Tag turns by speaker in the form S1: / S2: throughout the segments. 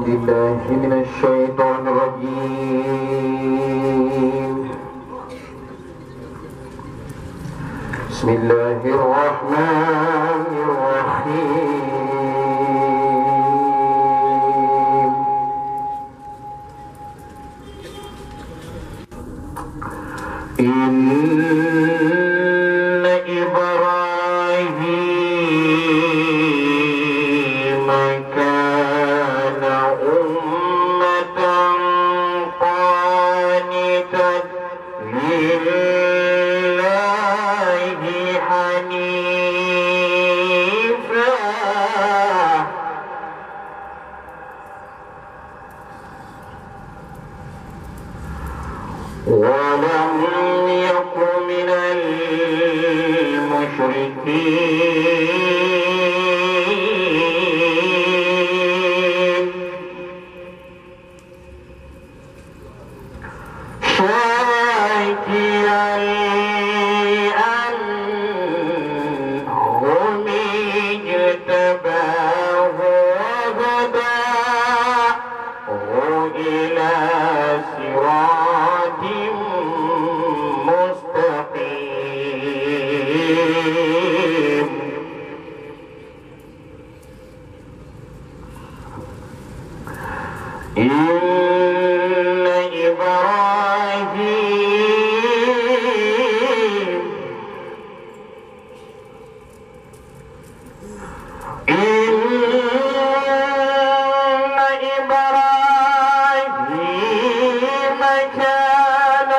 S1: بالله من الشيطان الرجيم. بسم الله الرحمن الرحيم. إن إبراهيم كان أمة قانتا لله حنيفا ولم يك من المشركين شاكرا لأنعمه اجتباه وهداه إلى صراط مستقيم. إن إبراهيم كان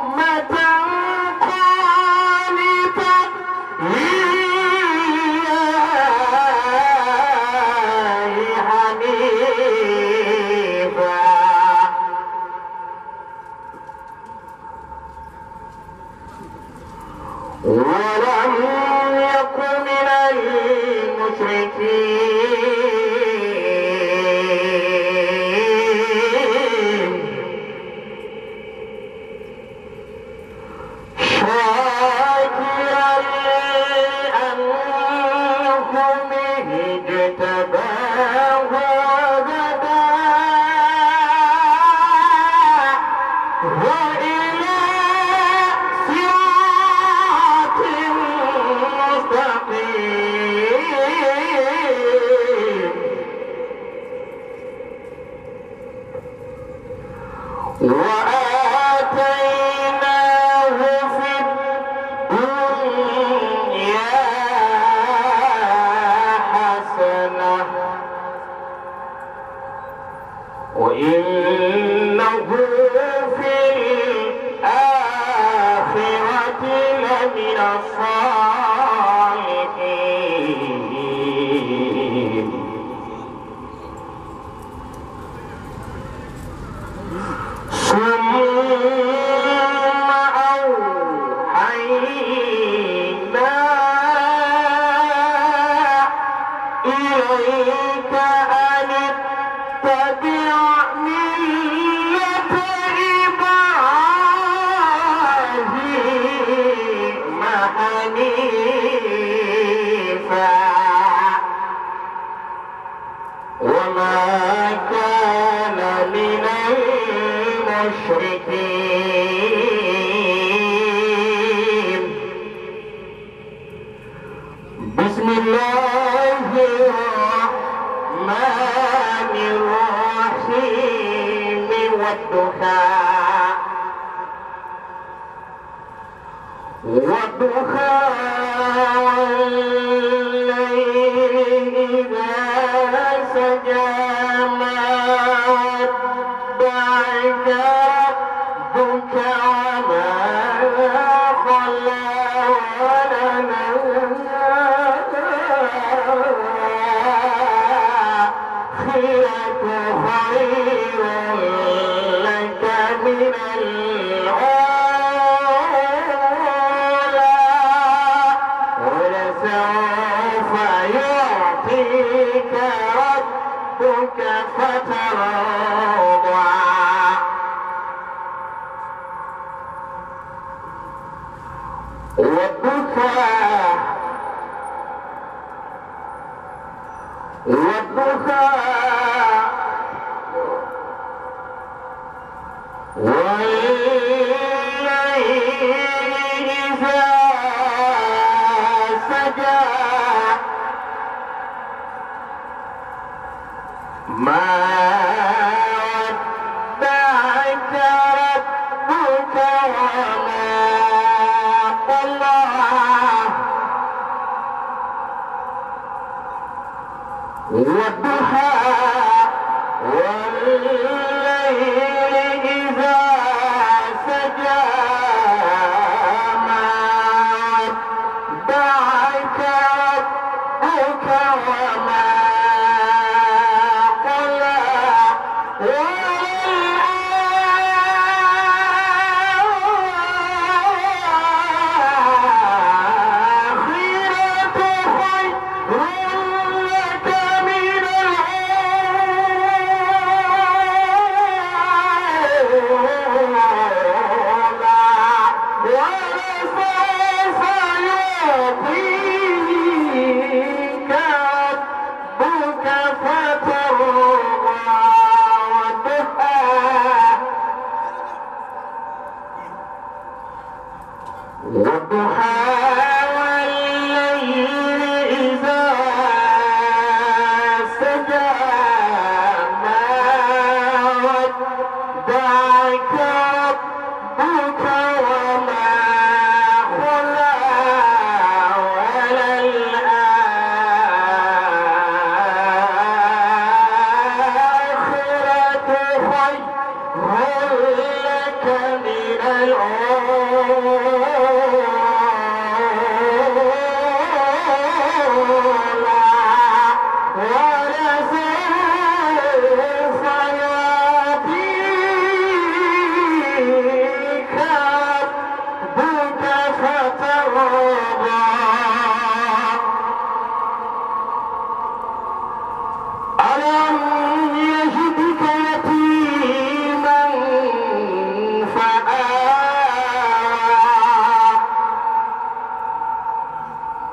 S1: أمة قانتا لله حنيفا ولم يك من المشركين شاكرا لأنعمه اجتباه وهداه إلى صراط مستقيم. وآتيناه في الدنيا حسنة وإنه في الآخرة لمن الصالحين. ثم أوحينا إليك أن اتبع ملة إبراهيم حنيفا وما كان من المشركين. بسم الله الرحمن الرحيم والضحى والليل إذا سجى ما ودعك ربك وما قلى وللآخرة خير لك من الأولى ولسوف يعطيك ربك فترضى والليل إذا سجى ما ودعك ربك وما قلى والضحى والليل إذا سجى ما ودعك ربك وما قلى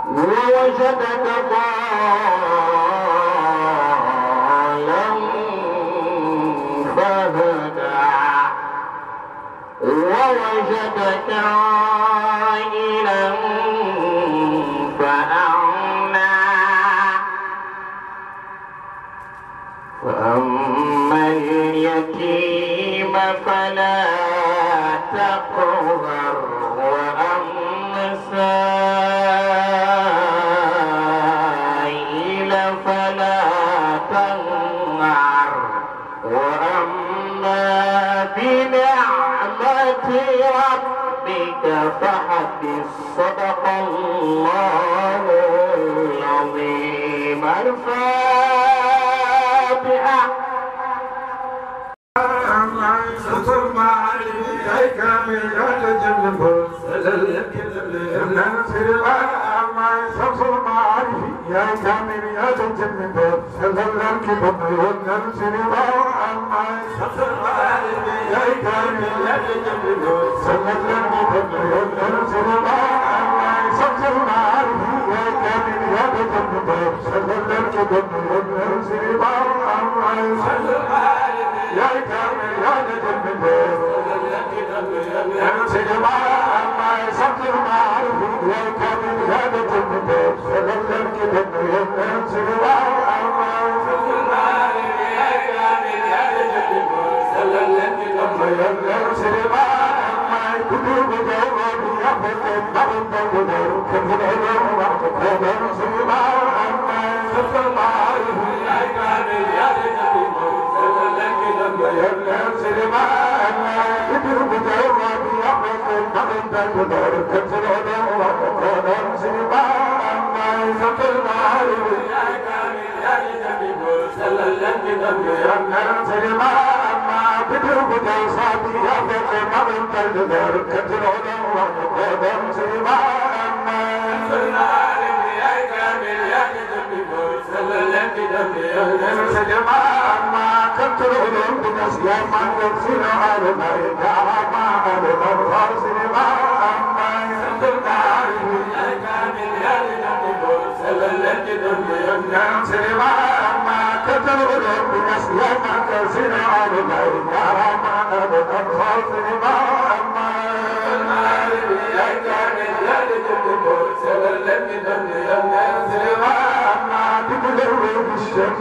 S1: ووجدك ضالا فهدى ووجدك عائلا فأغنى فأما اليتيم فلا تقهر وأما السائل فلا تنهر وأما بنعمة ربك فحدث صدق الله العظيم الفاتحة
S2: يا كامل يا تجمل سلام كبر والنرسل وعما سلام يا كامل يا تجمل سلام كبر والنرسل وعما سلام يا كامل يا تجمل سلام كبر والنرسل وعما سلام يا كامل يا تجمل نرسل وعما سلام يا كامل يا تجمل سلام كبر والنرسل وعما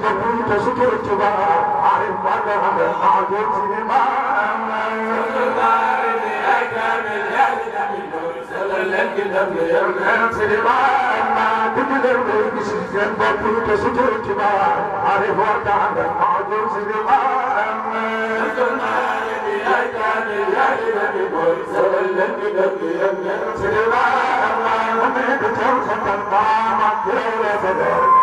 S2: بطل تشكر كبا عارف بعدها معجون سينما يا كامل يا نبي سلام لك النبي يا سينما تقدر بيشجن بطل تشكر كبا عارف بعدها معجون سينما يا كامل يا نبي سلام لك النبي يا سينما ومن تجوز الطعام كل فدر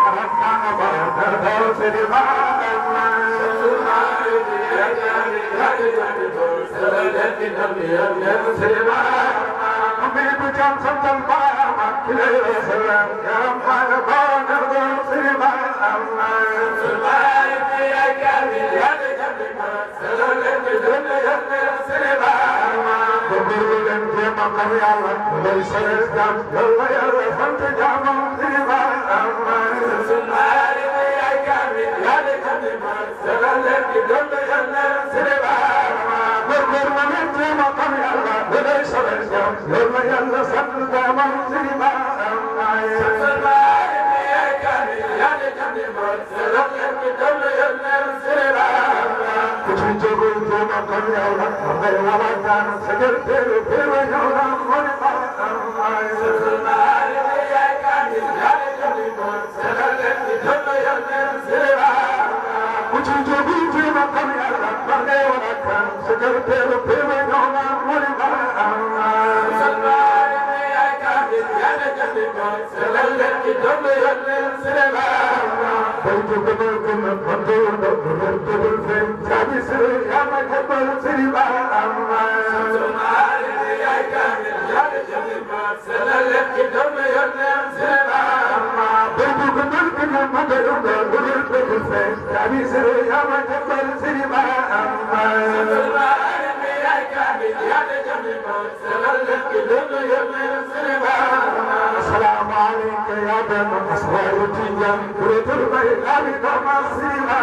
S2: السلام عليك يا بن أسرار الدنيا برد البيت أبيك مصيبا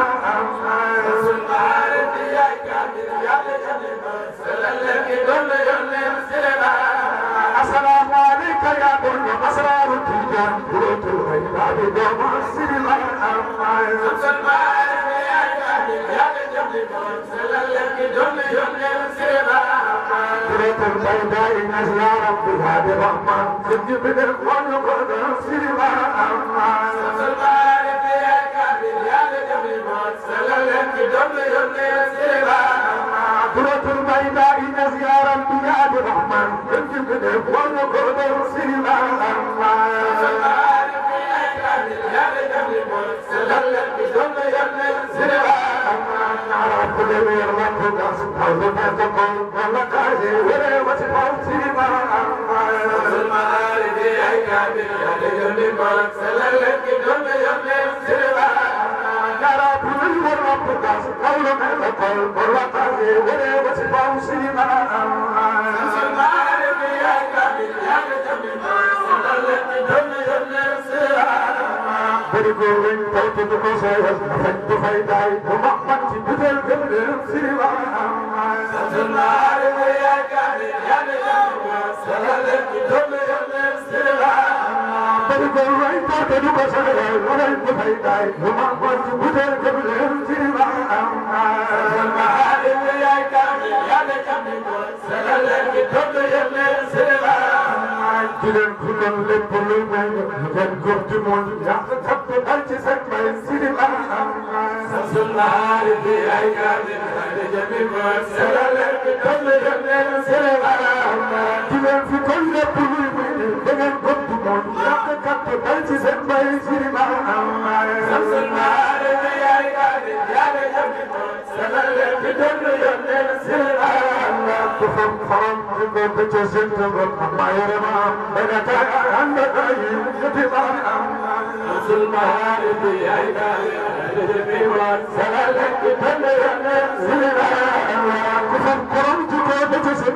S2: يا كامل يا السلام عليك يا بن أسرار الدنيا برد البيت أبيك مصيبا بريت البيداء نزل ربي هذه الرحمن سجب الإخوان وقدر سيما بريت البيداء نزل ربي هذه الرحمن سجب الإخوان وقدر سيما بريكوين توتي بقصير فانت فايداي ومحمد بدل قبل سيما سنار يا كامل يا نجم سلالك دم سيما بريكوين توتي بقصير فانت فايداي ومحمد بدل قبل سيما سنار يا كامل يا نجم سلالك دم سيما جلن كلن لبلو من قرد من يعتقد الجسد من سيما سنار في أيام الجميع سلالك كل جميع سيما جلن في كل لبلو من قرد من يعتقد الجسد من سيما سنار في أيام الجميع سلالك كل جميع سيما تفهم فرم قد جسد ما يرمى بنك عندك يتبع المعارف يا إلهي سلالك تنيا سلالك كفر قرمت قد جسد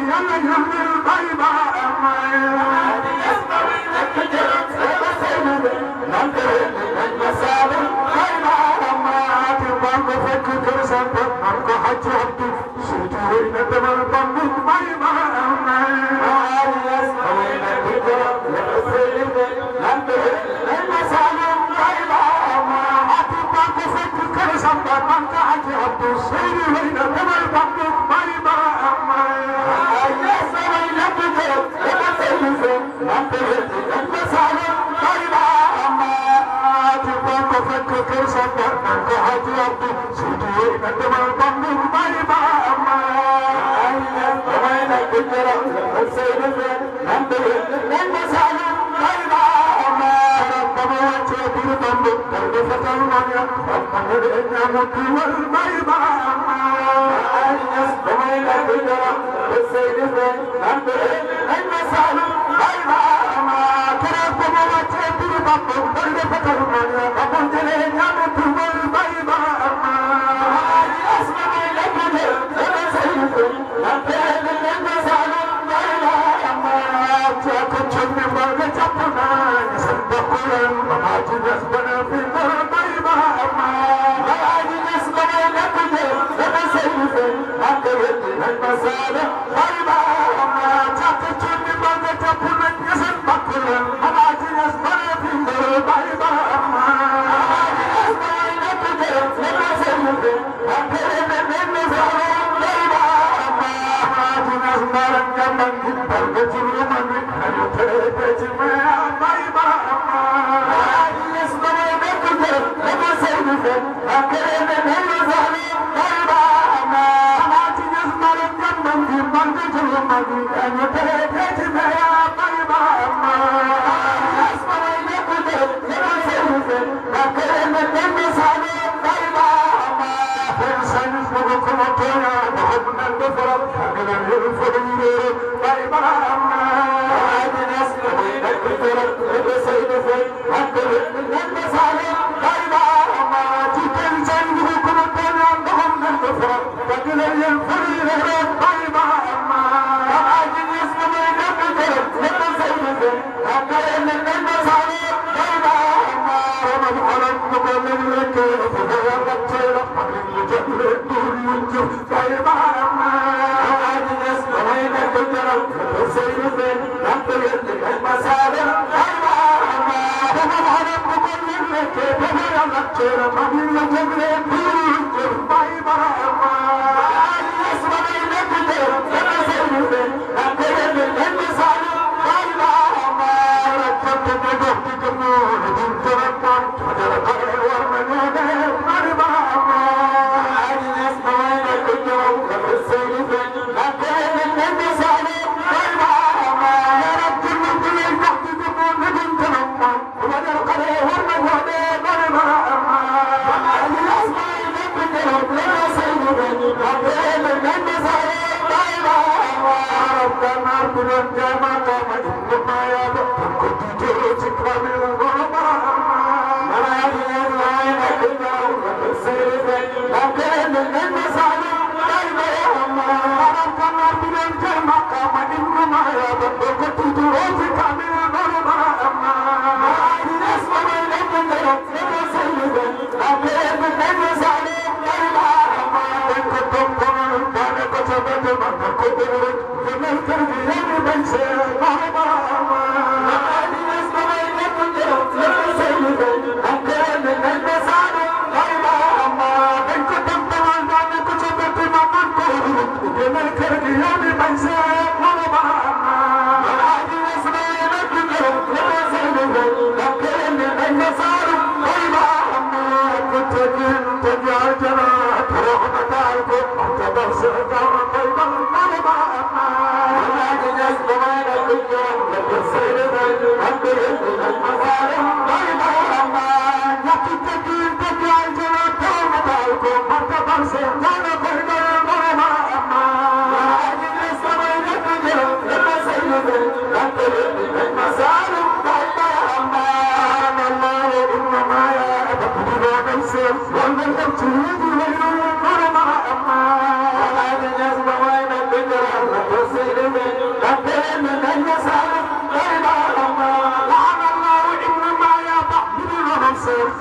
S2: يلا يهمل الغيبة أما عجبت سجوين دمر بمك ما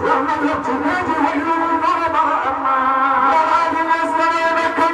S1: ومن يقتل ويل ضرب أما وهذه الناس لما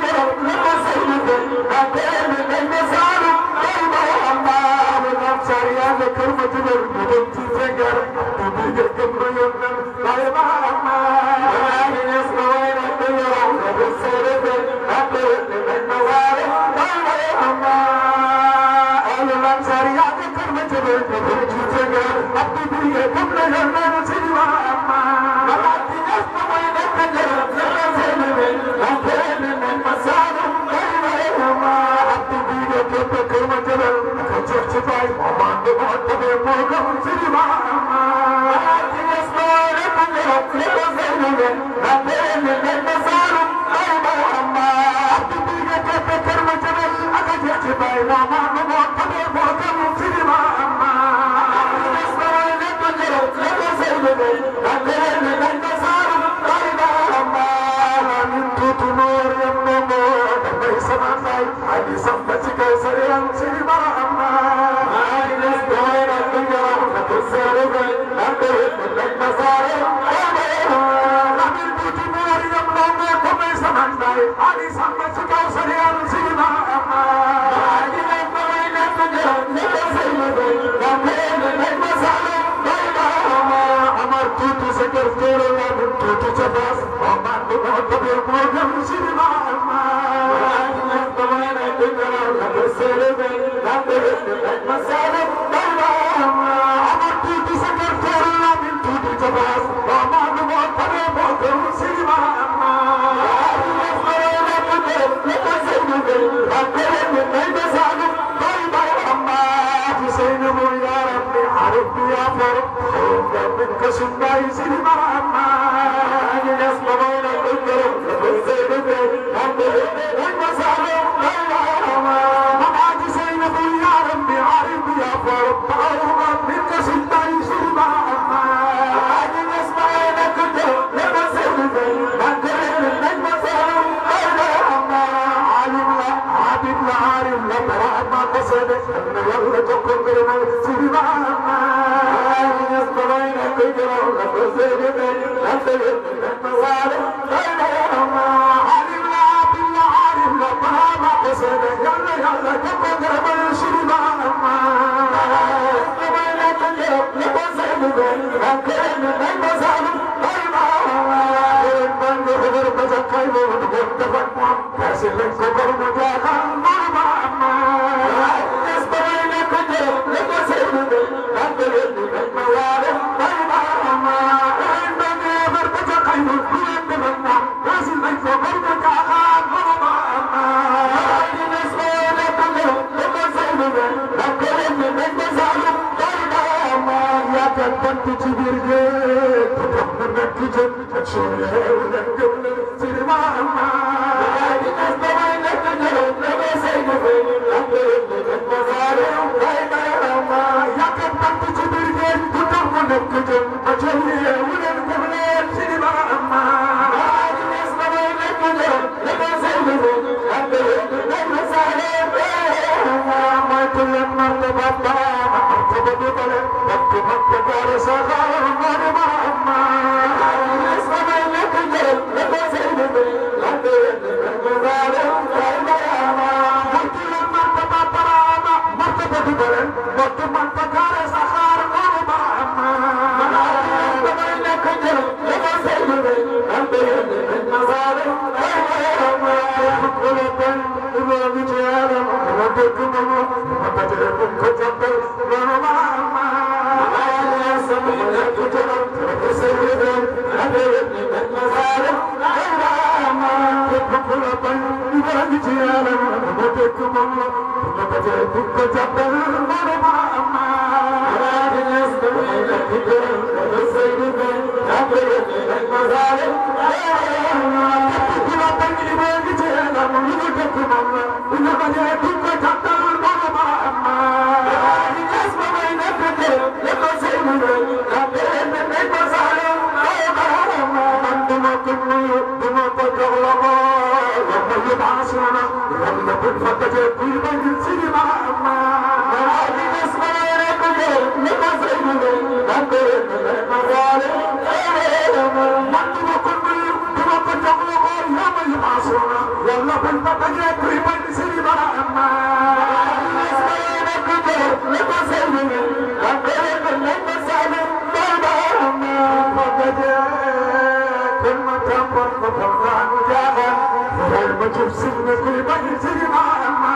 S2: تبصرنا كل بيت العامة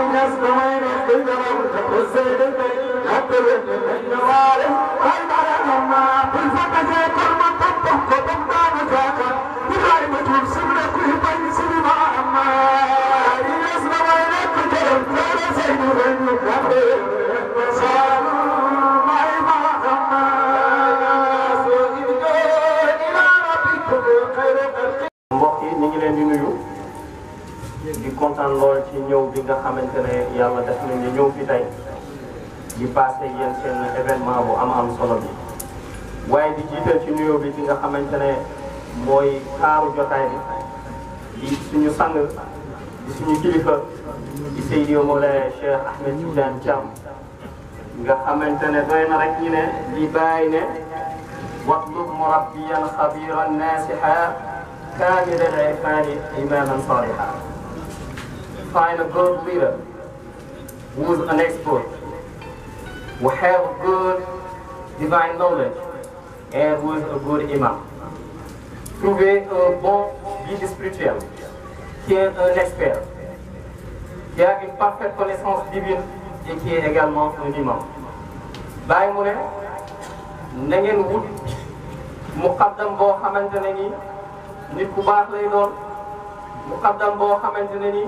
S2: الناس دوين الدنيا والزيد نقدر النوال والمرمى بالفتح كل ما تطبق وتبقى مكاكا دائما تبصرنا كل بيت العامة الناس دوين الدنيا والزيد نقدر
S1: mbokk yi ñu ngi leen di nuyu di kontaan lool ci ñëw bi nga xamante ne yàlla def nañu ñëw fi tey di passé yéen seen événement bu am solo bi waaye di jiital ci nuyoo bi ki nga xamante ne mooy taaru jotaay bi di suñu sang di suñu kilifa di Seydi Mawlana Cheikh Ahmed Tidiane Thiam nga xamante ne doy na rek ñu ne di bàyyi ne watlub murabbiyan xabiran nasiha كامل العرفان إماما صالحا. Find a good leader who is an expert, who have good divine knowledge, and who is a good imam. Trouvez un bon guide spirituel qui est un expert, qui a une parfaite connaissance divine et qui est également un imam. Baye mu ne na ngeen wut muqaddam boo xamante ne nii nit ku baax lay doon muqaddam boo xamante ne ni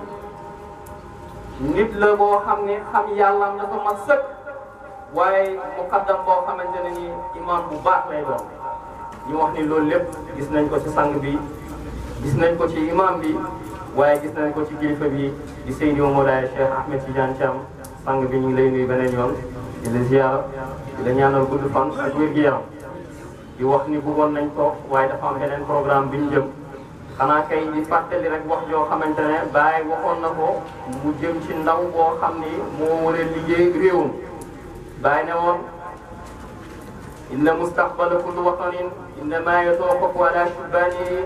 S1: nit la boo xam ne xam yàllaam dafa mat sëkk waaye muqaddam boo xamante ne ni imam bu baax lay doon ñu wax ni loolu lépp gis nañ ko ci sang bi gis nañ ko ci imam bi waaye gis nañ ko ci kilifa bi di Seydi Mawlana Cheikh Ahmed Tidiane Thiam sang bi ñu ngi lay nuyu beneen yoon di la ziyaara di la ñaanal gudd fan ak wér-gu-yaram di wax ni bëggoon nañ ko waaye dafa am beneen programme bi ñu jëm xanaa kay di fàttali rek wax joo xamante ne Baye waxoon na ko mu jëm ci ndaw boo xam ni moo war a liggéey réewam Baye ne woon inna mustaqbala kulli watanin innama yatawaqqafu ala shubbaanihi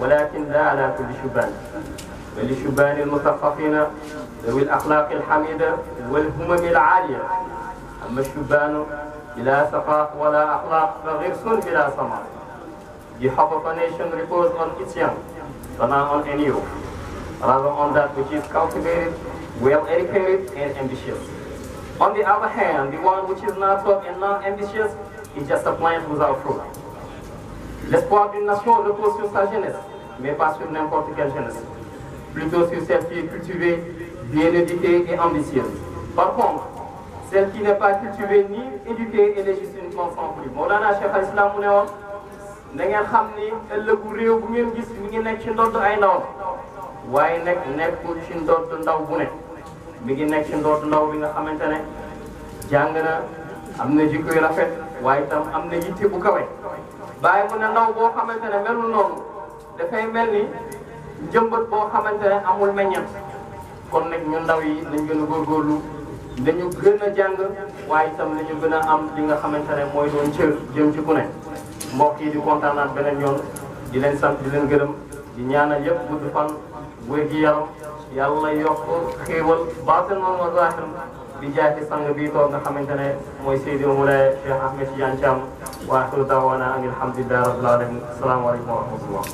S1: walakin la ala kulli shubbaani wa li shubbaani almutaffafina ذوي الأخلاق الحميدة والهمم العالية أما الشبان بلا ثقافة ولا أخلاق فغرس بلا ثمر. The hope of a nation reposes on its young, but not on any youth, rather on that which is cultivated, well-educated, and ambitious. On the other hand, the one which is not taught and not ambitious is just a plant without fruit. L'espoir d'une nation repose sur sa jeunesse, mais pas sur n'importe quelle jeunesse. Plutôt sur celle qui est cultivée, bien éduquée et ambitieuse. Par contre, celle qui n'est pas cultivée ni éduquée, elle est juste une plante sans fruit. Mawlana Cheikh al-Islam mu ne woon na ngeen xam ni ëllëgu réew bu ngeen gis mi ngi nekk ci ndodd ay ndaw waaye nekkul ci ndodd ndaw bu ne mi ngi nekk ci ndodd ndaw bi nga xamante ne jàng na am na jikko yu rafet waaye itam am na yitte bu kawe. Baye mu ne ndaw boo xamante ne melul noonu dafay mel ni njëmbat boo xamante ne amul meññeent. kon nag ñu ndaw yi dañ gën a góorgóorlu dañu gën a jàng waaye itam dañu gën a am li nga xamante ne mooy doon cër jëm ci ku ne. mbokk yi di kontaanaat beneen yoon di leen sant di leen gërëm di ñaanal yëpp gudd fan wér gi yaram yàlla yokk xéewal baatin moom wa zahir di jaay ci sang bii toog nga xamante ne mooy Seydi Mawlana Cheikh Ahmed Tidiane Thiam wa axiru daawaana an alhamdulillahi rabbil alamin assalaamu aleykum wa rahmatullah